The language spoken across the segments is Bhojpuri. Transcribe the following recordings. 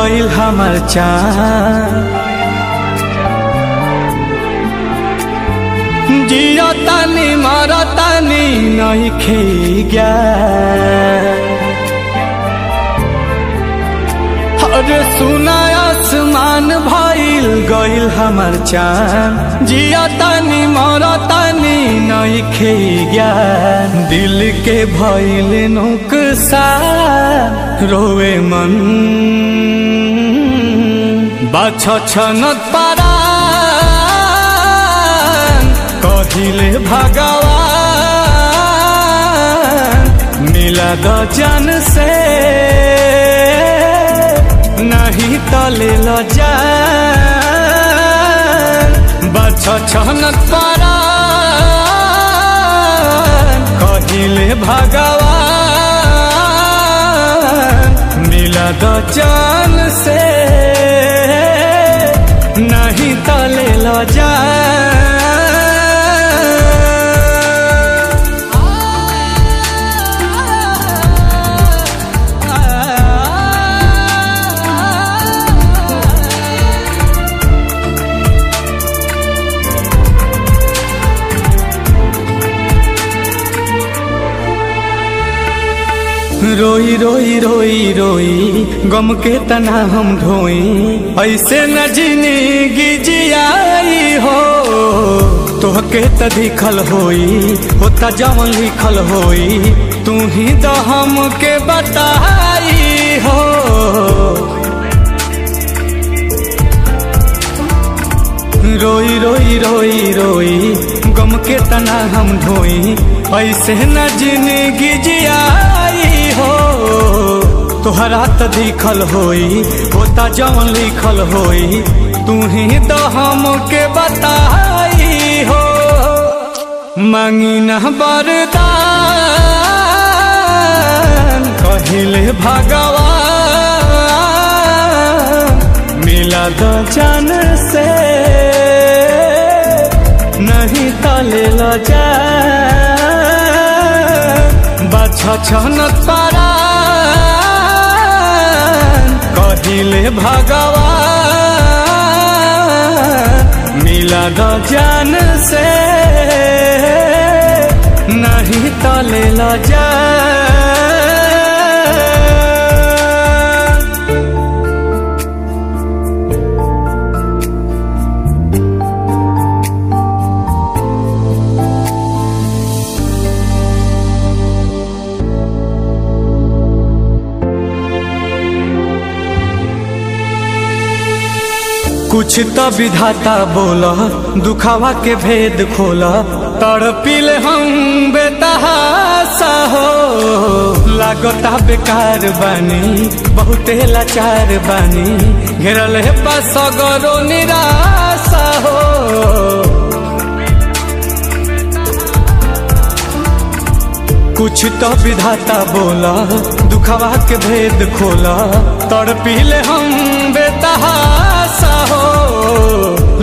गइल हमर चाँद। जियो तानी मरो तानी नइखे ज्ञान। अरे सुना आसमान भइल गइल हमर चाँद। जियो तानी मरो तानी नइखे ज्ञान। दिल के भइल नुकसान रोवे मन बाछ छनत परान। कहिले भगवान मिला द जान से नहीं तले ल जान। बाछ छनत परान कहिले भगवान मिला द जान से नहीं तले ल जान। रोई रोई रोई रोई गम के तना हम ढोई। ऐसे न जिंदगी जियाई हो तोहके त दिखल होई होता जवन लिखल होई। तू ही तो हमके बताई हो। रोई रोई रोई रोई गम के तना हम ढोई। ऐसे न जिंदगी जियाई हो तोहरा त दिखल होई होता जवन लिखल होई। तू ही तो हमके बताई हो। मांगी न वरदान कहिले भगवान मिला द जान से नहीं तले ल जान। बाछ छनत परान कहिले भगवान मिला द जान से नहीं तले ल जान। कुछ तो विधाता बोला दुखावा के भेद खोला। तड़पिले हम बेतहासा हो लागता बेकार बानी बहुते लाचार बानी। घेरल है पास गरो निराशा हो। कुछ तो विधाता बोला दुखावा के भेद खोला। तड़पिले हम बेतहासा हो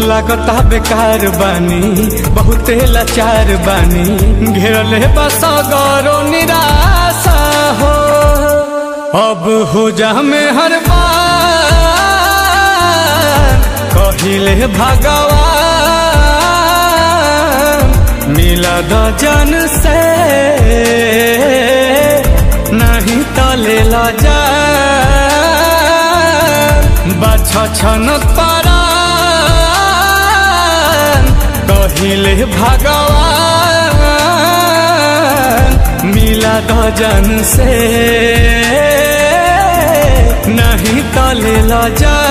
लागता बेकार बानी बहुते लाचार बानी। घेरल है बस गरो निराशा हो। अब हो जा में हर बार कहिले भगवान मिला द जान से नहीं तले ल जान। बाछ छनत परान कहिले भगवान मिला द जान से नहीं तले ल जान।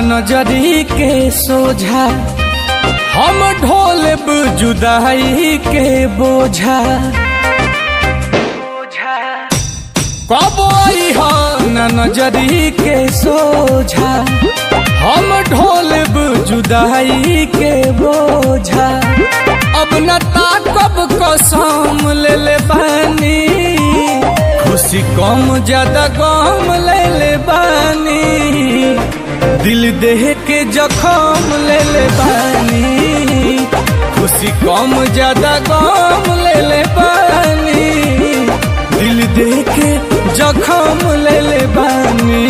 नजरी के सोझा हम ढोलब जुदाई के बोझा। कब आई हो न नजरी के सोझा हम ढोलब जुदाई के बोझा, अब न ताकब कसम ले ले बानी, खुशी कम ज्यादा गम ले ले बानी, दिल देह के जखम ले ले बानी, खुशी कम ज्यादा गम ले ले बानी, दिल देह के जखम ले ले बानी।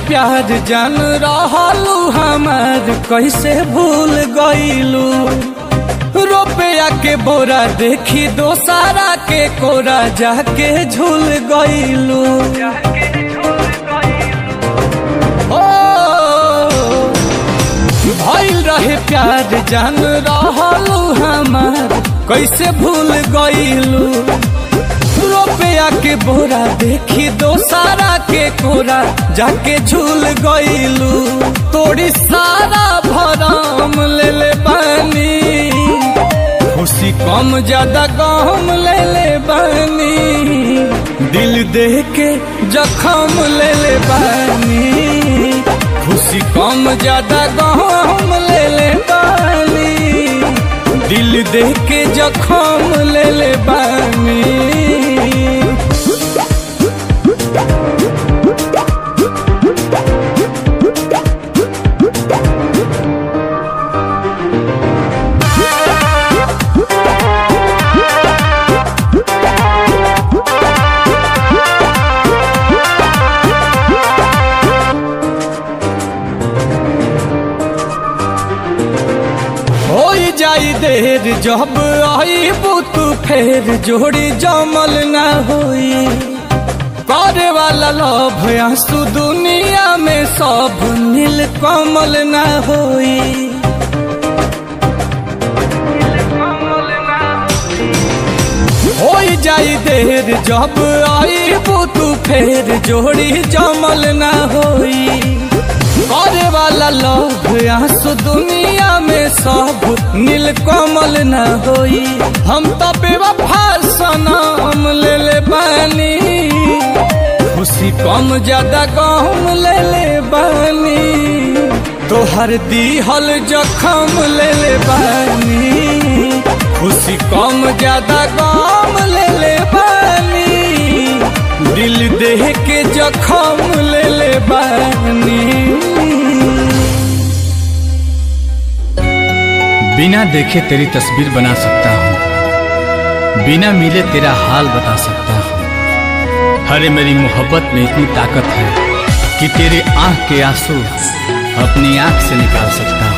प्यार जान रहलू हमार कैसे भूल गईलू, रुपया के बोरा देखी दोसारा के कोरा जाके झूल गईलू। ओ भइल रहे प्यार जान रहलू हमार कैसे भूल गईलू, रुपया के बोरा देखी दोसारा के कोरा जाके झूल गईलू, तोड़ी सारा भरम ले ले बानी, खुशी कम ज्यादा गम ले ले बानी, दिल देह के जखम ले ले बानी, खुशी कम ज्यादा गम ले ले बानी, दिल देह के जखम ले ले बानी। जाई देर जब आई तू फेर जोड़ी जमल ना होई, करे वाला लोभ आंसू दुनिया में सब नील कमल ना होई। होई जाई देर जब आई तू फेर जोड़ी जमल ना होई, करे वाला लोभ आंसू दुनिया में सब नील कमल न होई। हम तो बेवफा सनम ले ले बानी, खुशी कम ज्यादा गम ले ले बानी, तोहर दीहल जखम ले ले बानी, खुशी कम ज्यादा गम ले ले बानी, दिल देह के जखम ले ले बानी। बिना देखे तेरी तस्वीर बना सकता हूँ, बिना मिले तेरा हाल बता सकता हूँ। अरे मेरी मोहब्बत में इतनी ताकत है कि तेरे आँख के आंसू अपनी आँख से निकाल सकता हूँ।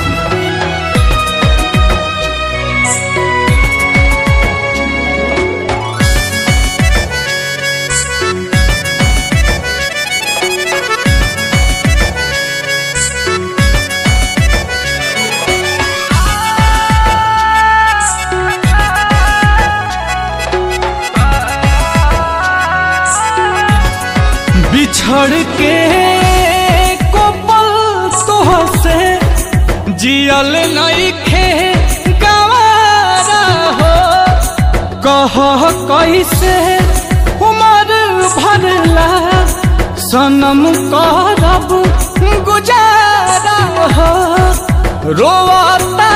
बिछड़ के को पल तोहसे जियल नइखे गवारा हो, कह कैसे उमर भरला सनम करब गुजारा हो, रोवाता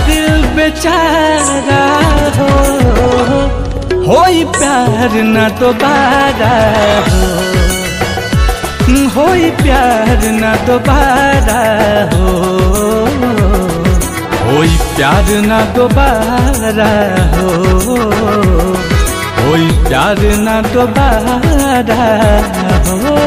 दिल बेचारा हो, होई प्यार न दोबारा हो, होई प्यार न दोबारा हो, होई प्यार न दोबारा हो, होई प्यार न दोबारा हो।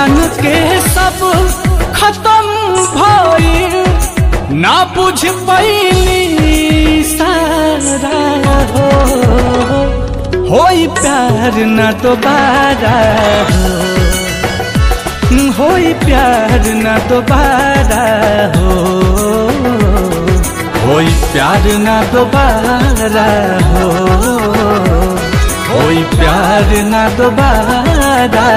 जान के सब खत्म भइल ना बुझ पैली सारा होई प्यार ना दोबारा होई प्यार ना दोबारा होई प्यार ना दोबारा होई प्यार ना दोबारा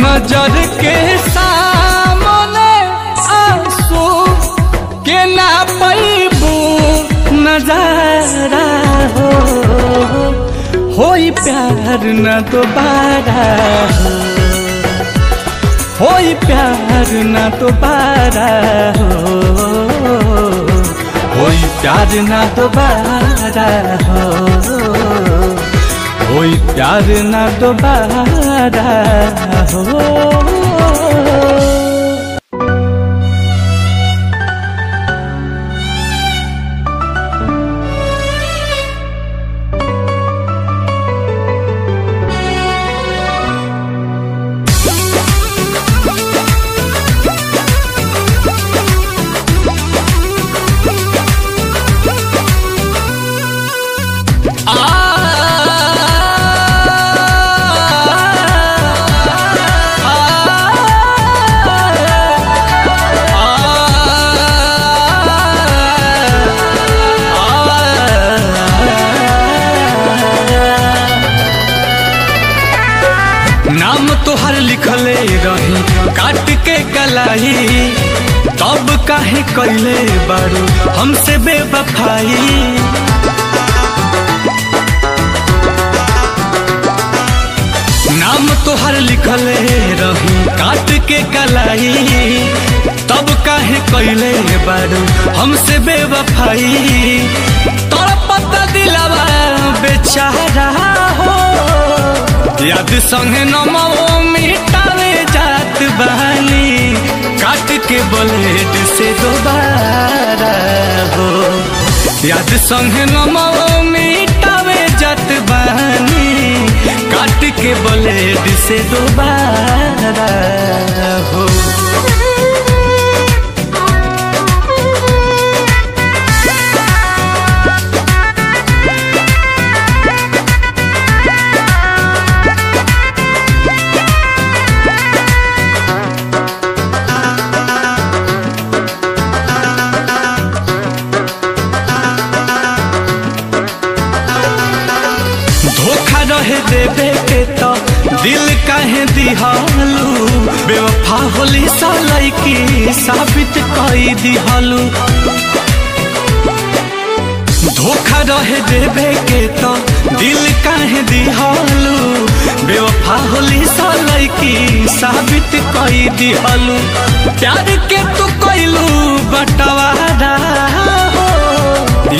नजर के सामने आंसू के ना पैबू नजारा होई प्यार ना दोबारा होई प्यार ना दोबारा होई प्यार ना दोबारा होई प्यार ना दोबारा नाम तोहर लिखले रही काट के कलाई तब काहे कैले बारू हमसे बेवफाई नाम तोहर लिखले रही काट के कलाई तब काहे कैले बारू हमसे बेवफाई तड़पता दिलवा बेचारा हो याद संगे नमो मिटावे जात बहानी काट के ब्लेड से दोबारा हो याद संगे नमो मिटावे जात बहानी काट के ब्लेड से दोबारा हो रहे देवे के तो दिल काहे दिहालू बेवफा होली सालाई की साबित कई दिहालू धोखा रहे देवे के तो दिल काहे दिहालू बेवफा होली सालाई की साबित कई दिहालू प्यार के तू कैलू बटवारा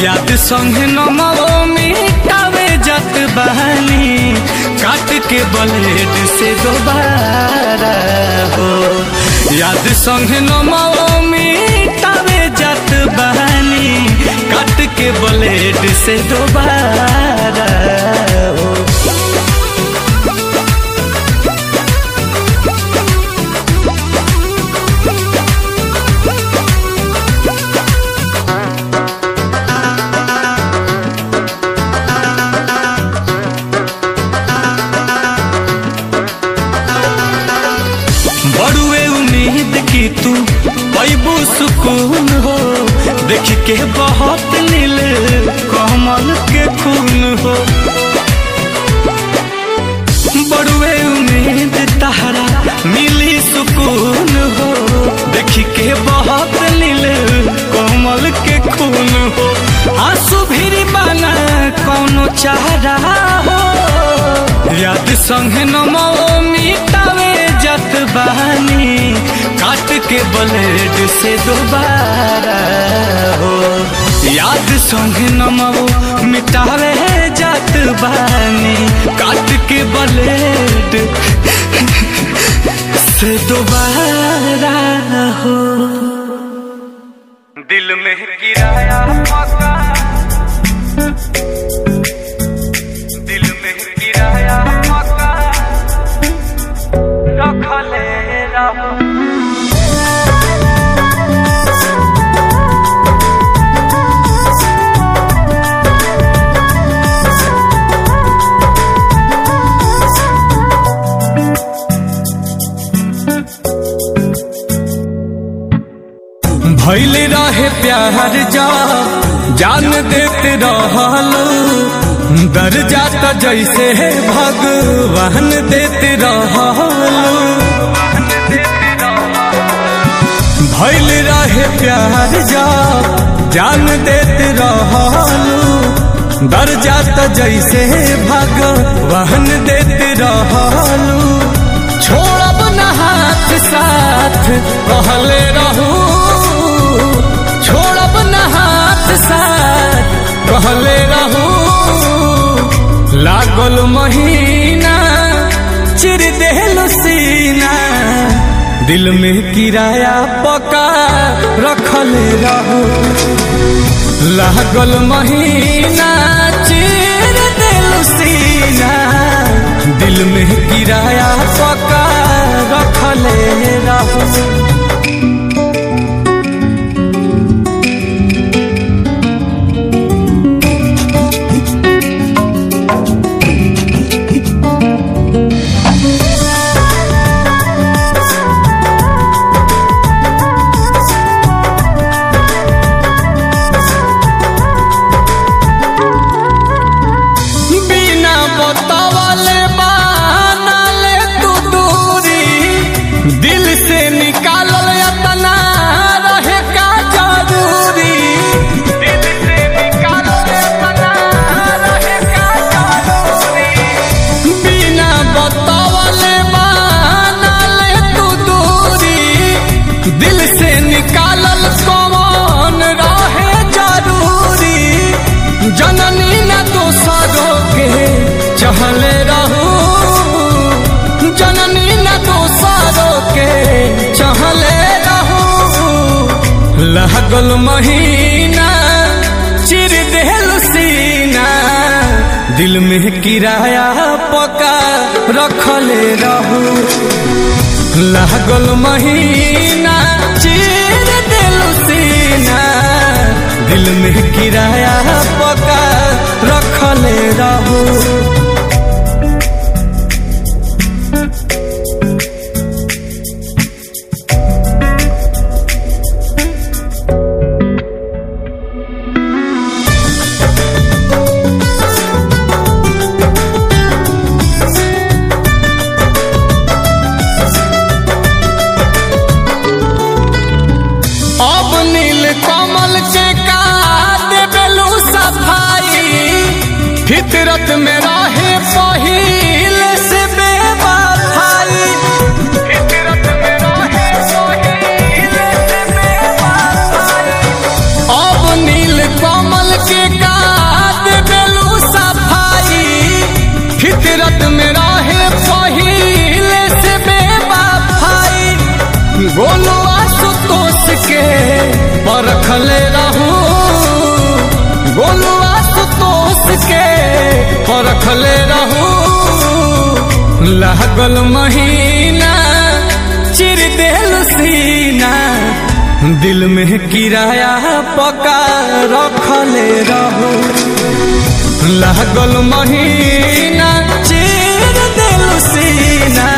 याद संगे नमो मिटावे जत बहानी काट के ब्लेड से दोबारा हो याद संगे नमो मिटावे जत बहानी काट के ब्लेड से दोबारा हो सुकून हो, देख के बहुत नील कमल के खून हो। बड़ुए उम्मीद तहरा मिली सुकून हो, देख के बहुत नील कमल के खून हो। आंसू भी बना कौनो चारा हो, याद संगे नमो मिटावे जत बानी, काट के ब्लेड से दोबारा हो। याद संगे नमो मिटावे जत बानी, काट के ब्लेड से दोबारा हो। दिल में गिराया मौका, दिल में गिराया मौका, रखले रहो। भइल रहे प्यार जा जान देते रहलू, दर जाता जैसे भगवान देते रहलू। भइल रहे प्यार जा जान देते रहलू, दर जाता जैसे भगवान देते रहलू। छोड़ब न हाथ साथ कहले रहू, छोड़ब न हाथ साथ कहले रहू। लागल महीना चिर देहलू सीना, दिल में किराया पका रखले रहू। लागल महीना चिर देहलू सीना, दिल में किराया पका रखले रहू। चहले रहू जननी न दोसरों के चहले रहू। लागल महीना चिर देहलू सीना, दिल में किराया पका रखले रहू। लागल महीना चिर देहलू सीना, दिल में किराया पका रखले रहू। फितरत में रहे पहिल से बेवफाई, फितरत में रहे पहिल से बेवफाई। अब नील कमल के गाद बेलू सफाई, फितरत में रहे पहिल से बेवफाई। गोलू आशुतोष के परखले रहू, गोलू आशुतोष के परखले रहू। लागल महीना चिर देहलू सीना, दिल में किराया पका रखले रहू। लागल महीना चिर देहलू सीना,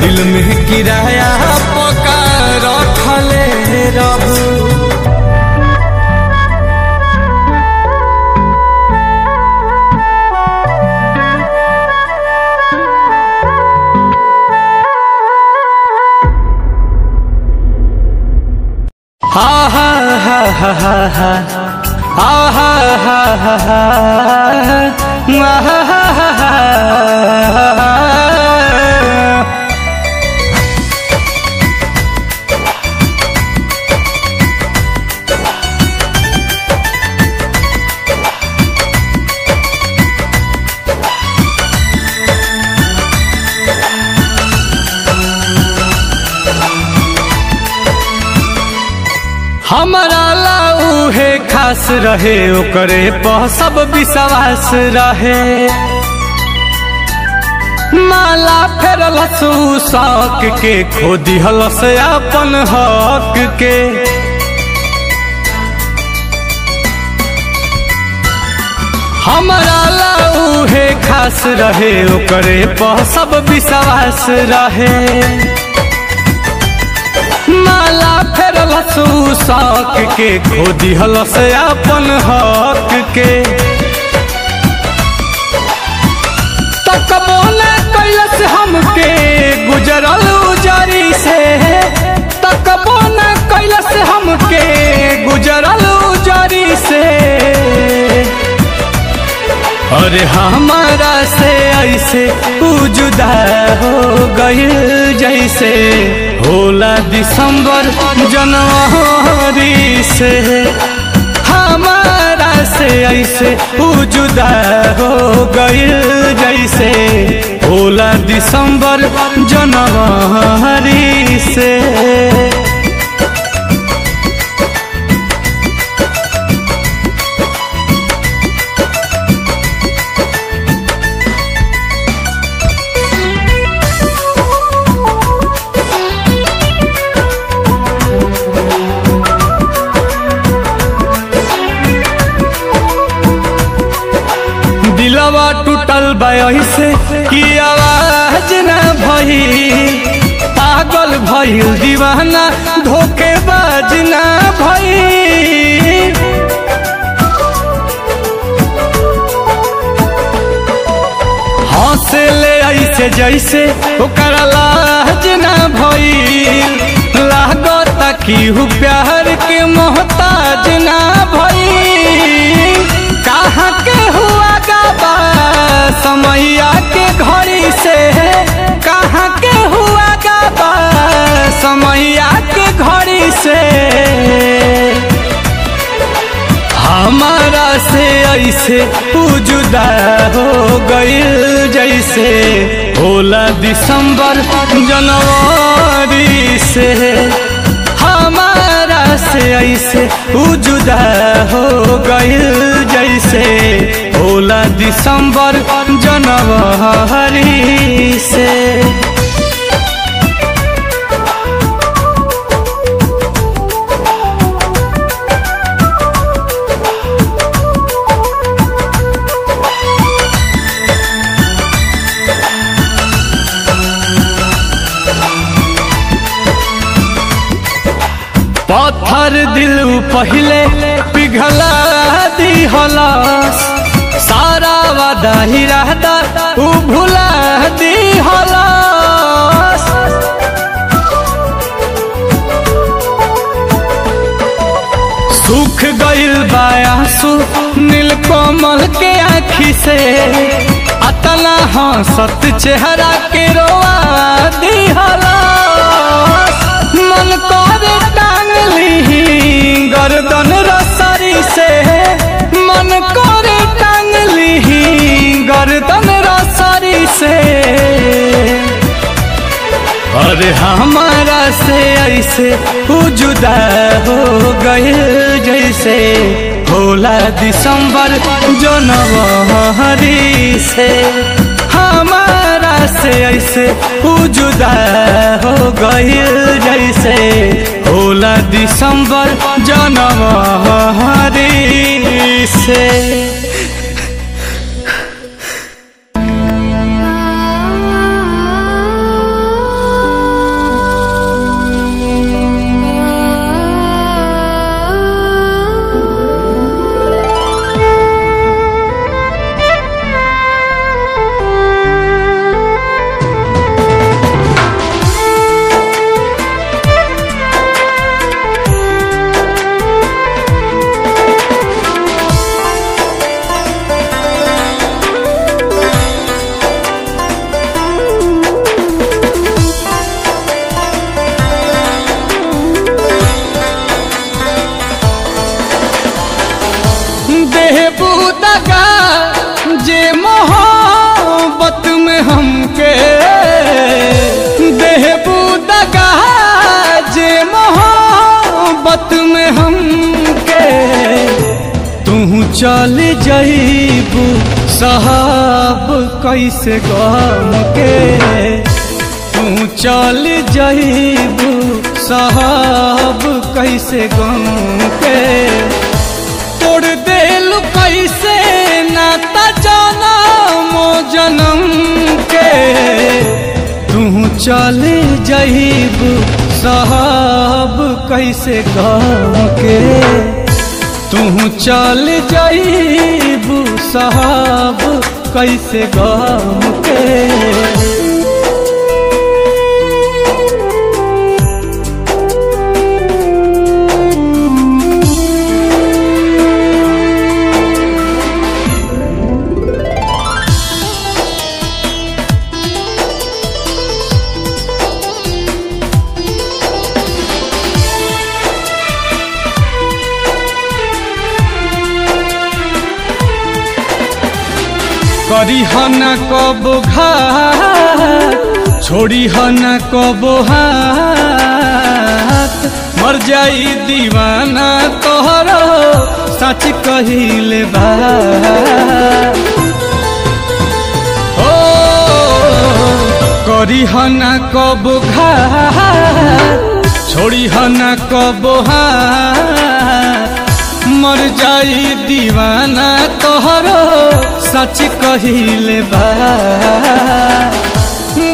दिल में किराया पका रखले रहू। हा हा हा हा हा हा हा हा हा हा हा हमारा लाऊ है खास रहे ओकरे पर सब विश्वास रहे। माला फेरल शौक के खो दिहल से अपन हक के। हमारा लाऊ है खास रहे ओकरे पर सब विश्वास रहे। माला फेरल शौक के खो दिहल से अपन हक के। तकबो न कैलस हमके गुजरल उजरी से। तकबो न कैलस हमके गुजरल उजरी से। अरे हमारा से ऐसे जुदा हो गई जैसे होला दिसंबर जनवरी से। हमारा से ऐसे जुदा हो गई जैसे होला दिसंबर जनवरी से। दिलवा टूटल से कि आवाज न भइल। पागल भइल दीवाना धोखेबाज न भइल। हंसे ले ऐसे जैसे ओकर लाज न भइल। लागता कि हूँ प्यार के मोहताज न भइल। कहाँ के हुआ गाबा समैया के घड़ी से। कहाँ के हुआ गाबा समैया के घड़ी से। हमारा से ऐसे जुदा हो गई जैसे होला दिसंबर जनवरी से। हमारा से ऐसे जुदा हो गई जैसे होला दिसंबर जनवरी से। पत्थर दिल पहले पिघला दिहलस। सारा वादा ही रहता उ भुला दिहलस। सूख गइल बा आंसू नीलकमल के आँखी से। अतना हंसत चेहरा के रोआ दिहलस। मन करे टांग ली गर्दन रसरी से। मन करे टांग ली गर्दन रसरी से। अरे हमारा से ऐसे जुदा हो गए जैसे होला दिसंबर जनवरी से। हमारा से ऐसे जुदा हो गई जैसे होला दिसंबर जनवरी से। मोहब्बत में हमके देहबू दगा, जे मोहब्बत में हमके तू चल जईबू साहब कैसे गम के, तू चल जईबू साहब कैसे गम के, तोड़ देल कैसे नाता जनम जनम के, तू चल जईबू साहब कैसे गम के, तू चल जईबू साहब कैसे गम के। करी हना कब घात, छोड़ी हना कब हाथ, मर जाई दीवाना तोहरो सच कहिले बात। ओ करी हना कब घात, छोड़ी हना कब हाथ, मर जाई दीवाना तोहरो सच कहिले बा।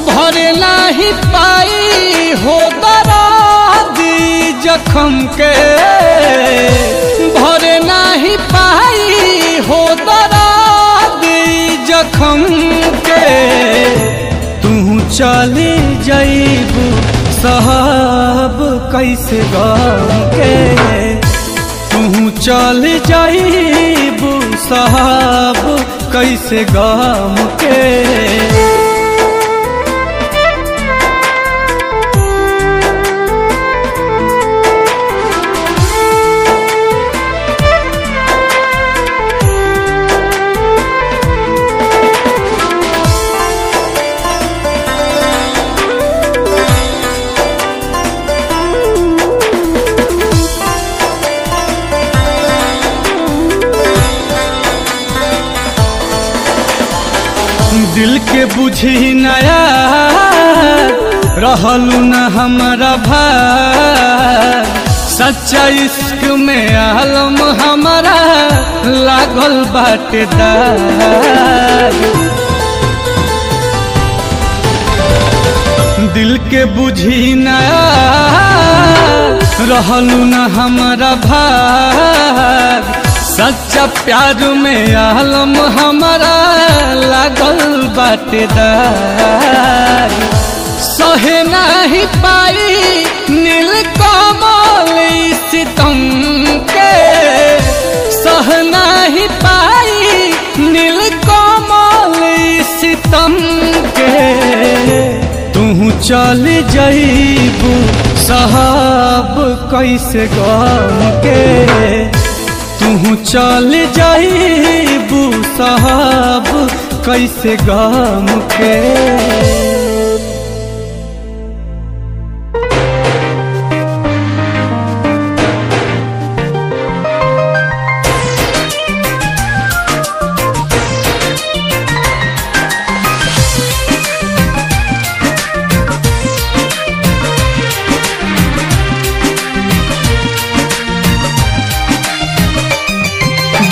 भरे नाही पाई हो दर्दी जखम के, भरे नाही पाई हो दर्दी जखम के, तू चली जईबू साहब कैसे गम के, तू चल जाईबू साहब कैसे गम के। दिल के बुझी नया रहलू न हमारा भाग, सच्चा इश्क में आलम हमारा लागल बाटे दाग। दिल के बुझी नया रहलू न हमारा भाग, सच्चा प्यार में आलम हमारा लागल बाटे दाग। सहे नहीं पाई नील कमल सितम के, सह नहीं पाई नील कमल सितम के, तू चल जईबू साहब कैसे गम के, तू चल जाईबू साहब कैसे गम के।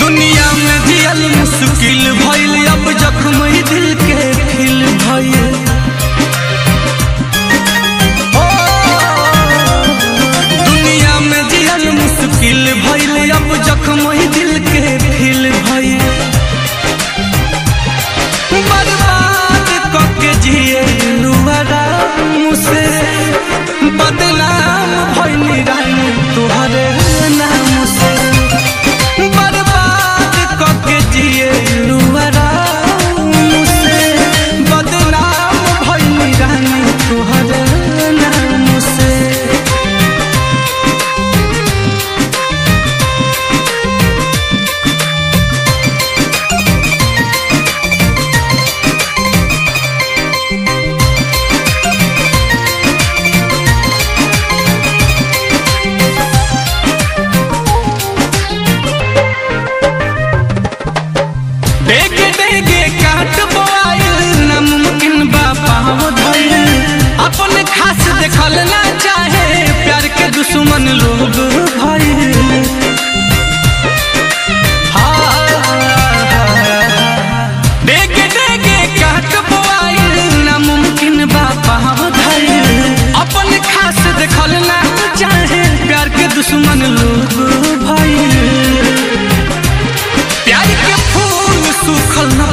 दुनिया में जियल मुश्किल भइल, अब जख्म दिल के खिल भइल। दुनिया में जियल मुश्किल भइल, अब जख्म दिल के खिल भइल। बर्बाद करके जिए आराम से, बदनाम भइल रानी तुहरे नाम से। बर्बाद करके जिए आराम से, बदनाम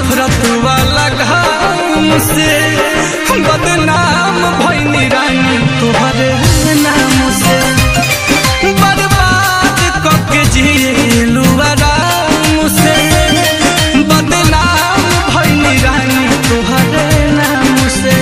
नफरत वाला घाम से बदनाम भइनी रानी तोहरे नाम से बर्बाद करके जिएलू आराम से बदनाम भइनी रानी तोहरे नाम से।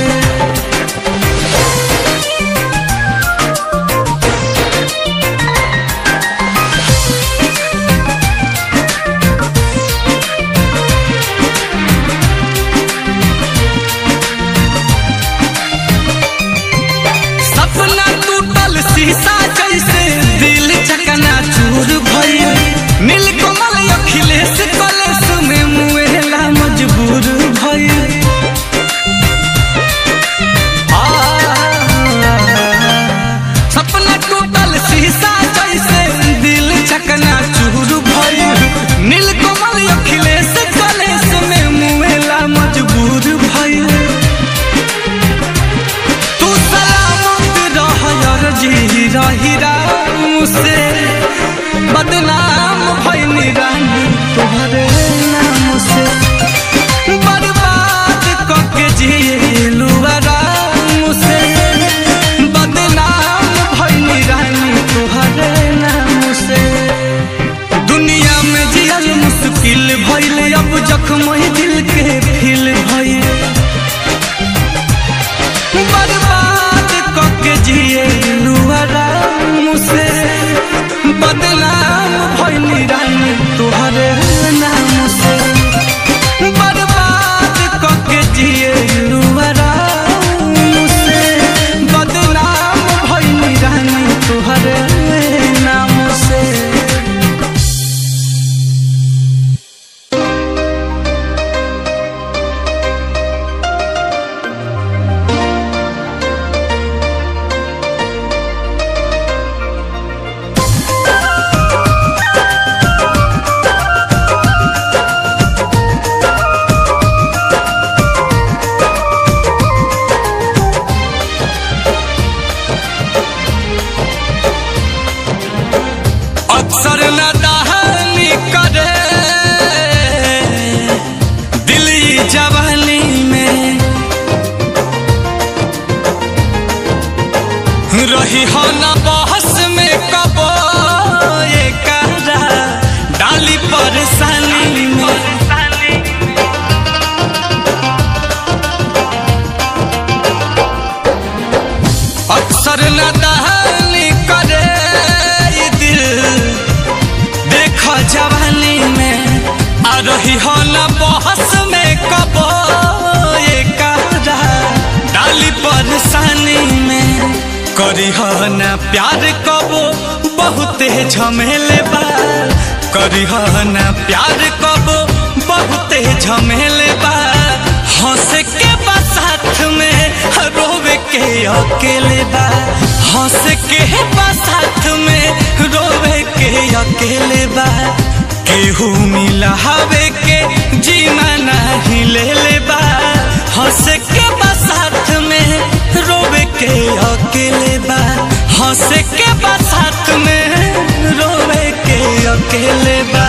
शीशा जैसे दिल चकना चूर भइल नीलकमल अखिलेश कलेश में मुएला मजबूर भइल। सपना टूटल शीशा जैसे दिल चकना चूर भइल नीलकमल अखिलेश कलेश में मुएला मजबूर भइल। तू सलामत रह जी रही राम से बदनाम भइनी रानी तोहरे नाम से बर्बाद करके जिएलू आराम से बदनाम भइनी रानी तोहरे नाम से। दुनिया में जियल मुश्किल भइल अब जख्म दिल के फिल भइल बर्बाद करके जिएलू आराम से बदनाम भइनी रानी तोहरे नाम से बर्बाद करके जिएलू आराम से बदनाम भइनी रानी तोहरे नाम से। अक्सर नादानी करे दिली जवानी में रही हो ना बहस में कबो ये करा डाली परेशानी में। अक्सर नादानी करे जवानी में आ रही हो ना बहस में कबो ये करा डाली परेशानी में करी हो ना प्यार कबो बहुते झमेले बा करी हो ना प्यार कबो बहुते झमेले बा हंस के बा साथ में रोवे के अकेले बा हंस के बा साथ में रोवे के अकेले बा केहू मिला हवे के जीना नहीं ले ले बा हंस के बा साथ में रोवे के अकेले बा हंस के बा साथ में रोवे के अकेले बा।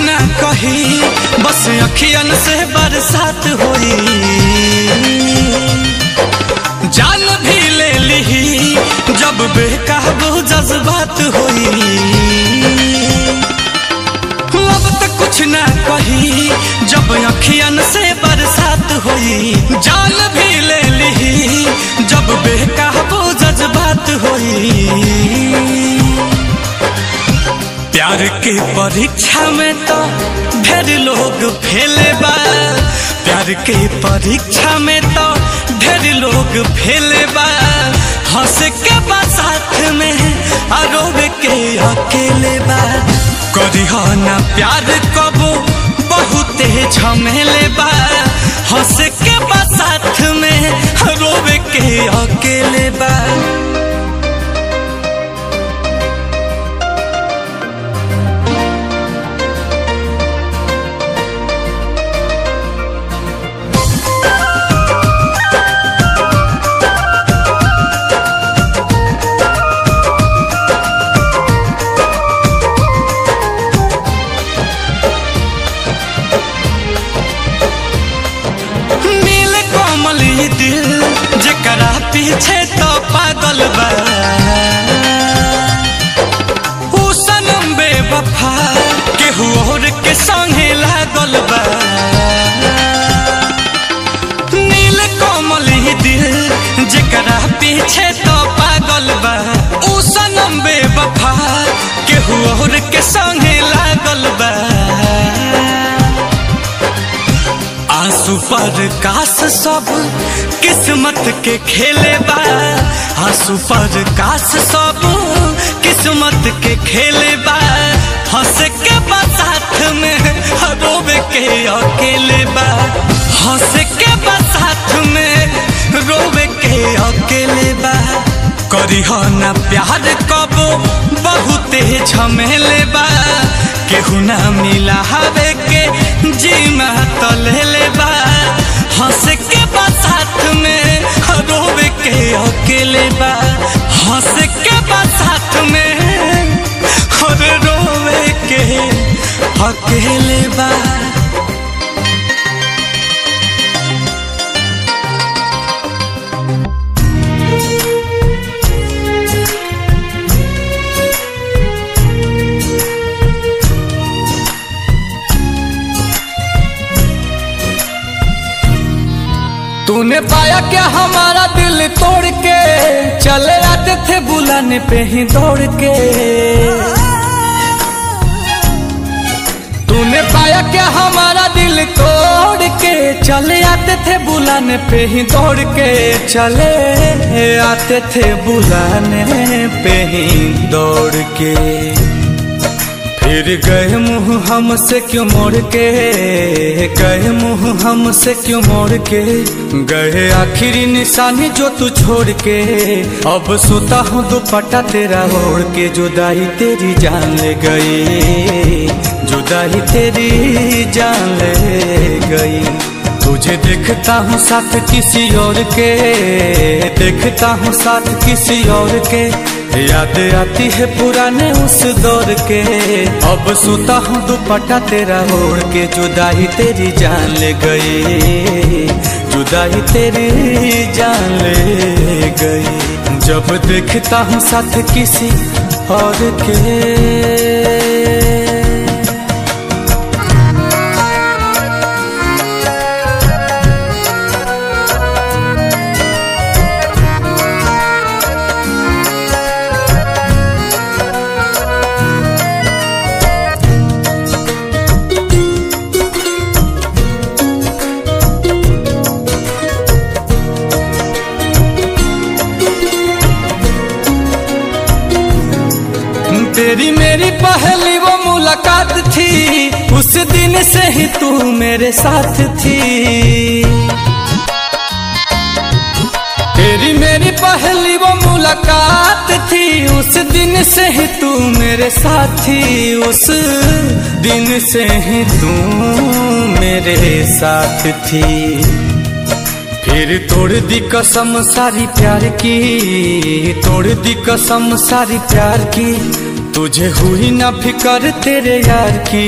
ना कही बस अखियन से बरसात होई जान भी ले ली जब बेकाबू जज्बात होई अब तक कुछ ना कही जब अखियन से बरसात होई जान भी ले ली जब बेकाबू जज्बात होई। प्यार के परीक्षा में तो ढेर लोग फेले बा प्यार के परीक्षा में तो ढेर लोग फेले बा हंस के बा साथ में रोवे के अकेले बा करी हो ना प्यार कबो बहुत बहुते झमेले बा, हंस के बा साथ में, रोवे के अकेले बा। दिल जकरा पीछे तो पागल बा, ऊ सनम बेवफा केहू और के संगे लागल बा। नील कोमल ही दिल जकरा पीछे तो पागल बा, ऊ सनम बेवफा केहू और के संगे लागल बा। आंसू पर कास सब किस्मत के खेले बा, आंसू पर कास सब किस्मत के खेले बा। हंस के बा साथ में, रोवे के अकेले बा। हंस के बा साथ में, रोवे के अकेले बा। करी हो ना प्यार कबो बहुते झमेले बा, केहू ना मिला हवे के जीमा तो ले ले बा। हंस के बा साथ में, रोवे के अकेले बा। हंस के बा साथ में, और रोवे के अकेले बा। तूने पाया क्या हमारा दिल तोड़ के, चले आते थे बुलाने पे ही दौड़ के। तूने पाया क्या हमारा दिल तोड़ के, चले आते थे बुलाने पे ही दौड़ के। चले आते थे बुलाने पे ही दौड़ के। फिर गए मुँह हमसे क्यों मोड़ के, गए मुँह हमसे क्यों मोड़ के। गए आखिरी निशानी जो तू छोड़ के। अब सोता हूँ दुपट्टा तेरा ओढ़ के। जुदाई तेरी जान ले गई, जुदाई तेरी जान ले गई। तुझे देखता हूँ साथ किसी और के, देखता हूँ साथ किसी और के। याद आती है पुराने उस दौर के। अब सोता हूँ दुपट्टा तेरा ओढ़ के। जुदाई तेरी जान ले गई, जुदाई तेरी जान ले गई। जब देखता हूँ साथ किसी और के। तेरी मेरी पहली वो मुलाकात थी, उस दिन से ही तू मेरे साथ थी। तेरी मेरी पहली वो मुलाकात थी, उस दिन से ही तू मेरे साथ थी। उस दिन से ही तू मेरे साथ थी। फिर तोड़ दी कसम सारी प्यार की, तोड़ दी कसम सारी प्यार की। तुझे हुई ना फिकर तेरे यार की।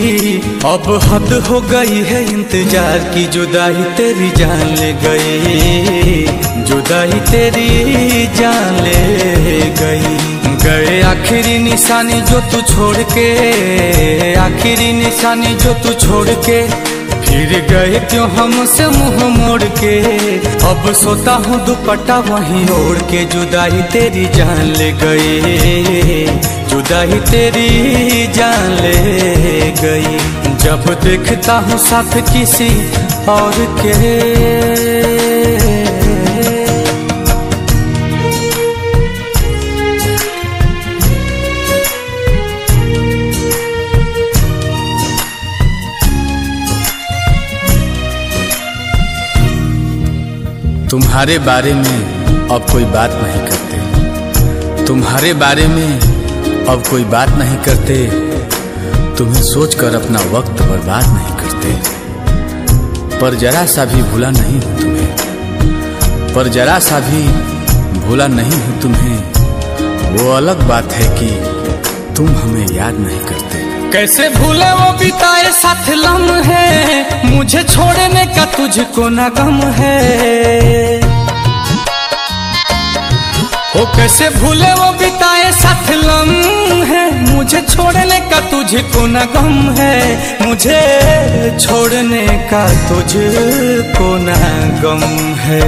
अब हद हो गई है इंतजार की। जुदाई तेरी जान ले गई, जुदाई तेरी जान ले गई। गए आखिरी निशानी जो तू छोड़ के, आखिरी निशानी जो तू छोड़ के। फिर गए क्यों हमसे मुंह मोड़ के। अब सोता हूँ दुपट्टा वहीं ओढ़ के। जुदाई तेरी जान ले गई, जुदाई तेरी जान ले गई। जब देखता हूँ साथ किसी और के। तुम्हारे बारे में अब कोई बात नहीं करते, तुम्हारे बारे में अब कोई बात नहीं करते, तुम्हें सोचकर अपना वक्त बर्बाद नहीं करते। पर जरा सा भी भूला नहीं हूँ तुम्हें, पर जरा सा भी भूला नहीं हूँ तुम्हें। वो अलग बात है कि तुम हमें याद नहीं करते। कैसे भूले वो बिताए साथ लम्हे, मुझे छोड़ने का तुझको ना गम है। ओ कैसे भूले वो बिताए साथ लम्हे, मुझे छोड़ने का तुझको ना गम है। मुझे छोड़ने का तुझको ना गम है।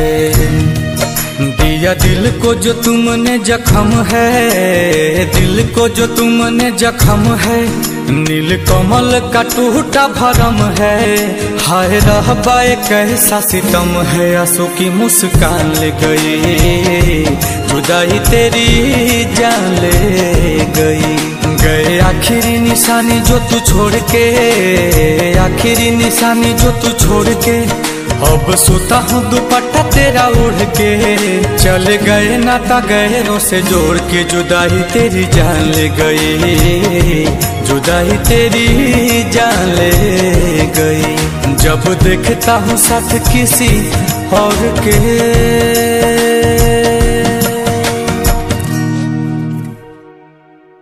दिया दिल को जो तुमने जख्म है, दिल को जो तुमने जख्म है, नील कमल का टूटा भरम है। हाय रहबा कैसा सितम है, आंसू की मुस्कान ले गई, जुदाई तेरी जान ले गई। गए आखिरी निशानी जो तू छोड़ के, आखिरी निशानी जो तू छोड़ के, अब सोता हूँ दुपट्टा तेरा ओढ़ के। चले गए नाता गहरों से जोड़ के, जुदाई तेरी जान ले गई, जुदाई तेरी जान ले गई। जब देखता हूँ साथ किसी और के,